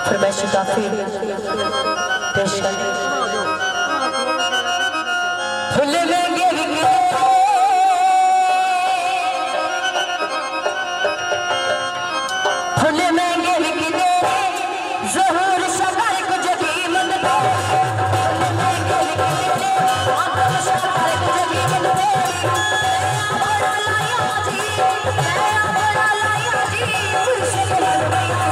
फरमाइश काफी पेश कर फुल में गिर गए फुल में गिर गए ज़हूर शगर को जगी मन दो फुल में गिर गए आंखों शगर को जगी मन दो बड़ा लाया जी बड़ा लाया जी खुश मन गया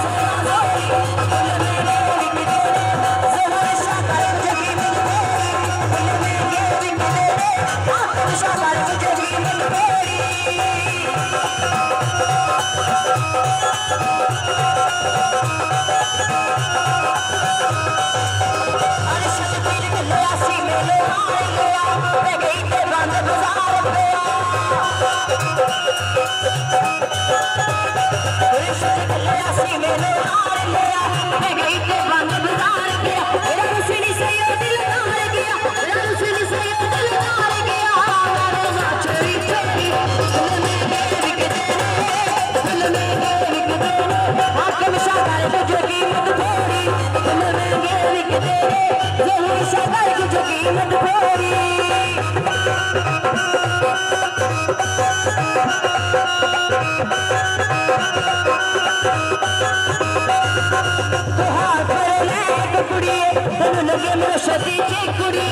लगे मेरे सती की कुड़ी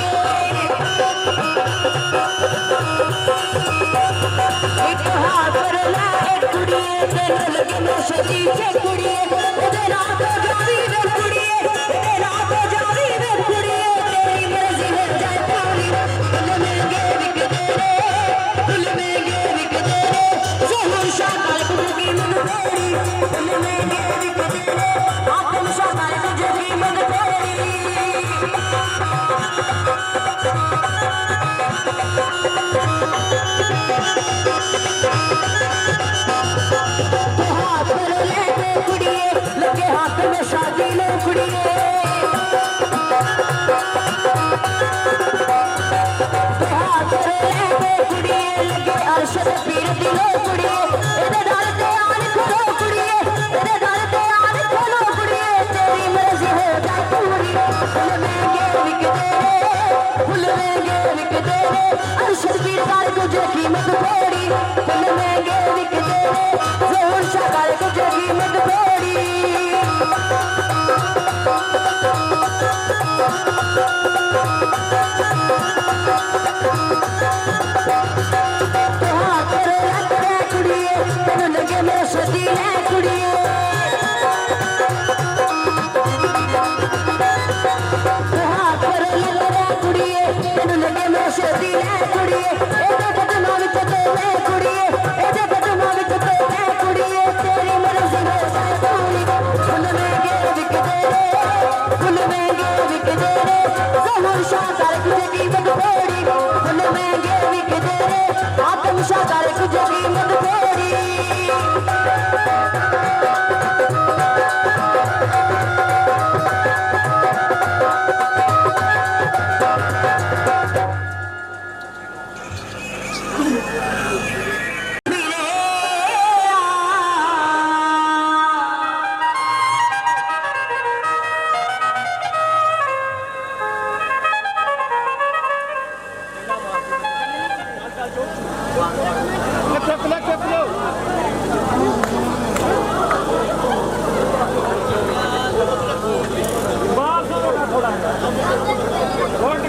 एक हाथ पर लाए कुड़ी लगे मेरे सती की कुड़ी तेरा तो जावी वे कुड़ी तेरा तो जावी वे कुड़ी तेरी मर्जी हो जाए पूरी फुल में गे विक तेरे फुल में गे विक तेरे ज़हूर शाकर को जगी मन तेरी फुल में गे विक तेरे आत्म शाकर को जगी मन तेरी लगे हाथ में शादी लो कुड़िए हाथ में कुड़िए लगे अरशद पीर दिलो कुड़िए तेरे दर ते आन खोलो कुड़िए तेरे दर ते आन खोलो कुड़िए तेरी मर्जी हो जाए पूरी फुल में गे विक तेरे फुल में गे विक तेरे अरशद पीर कार को जो कीमत थोड़ी फुल में गे विक तेरे ज़हूर शाकर को जो कीमत थोड़ी सती है कुड़िए पर लग रहा कुड़िए तेन लगे मैं सती है कुड़िए एदे कदमां विच ते मैं कुड़िए एदे कदमां विच ते मैं कुड़िए तेरी मर्जी हो जाए पूरी फुल में गे विक तेरे फुल में गे विक तेरे ज़हूर शाकर को जगी मन थोड़ी फुल में गे विक तेरे आत्म शाकर को जगी मन थोड़ी थोड़ा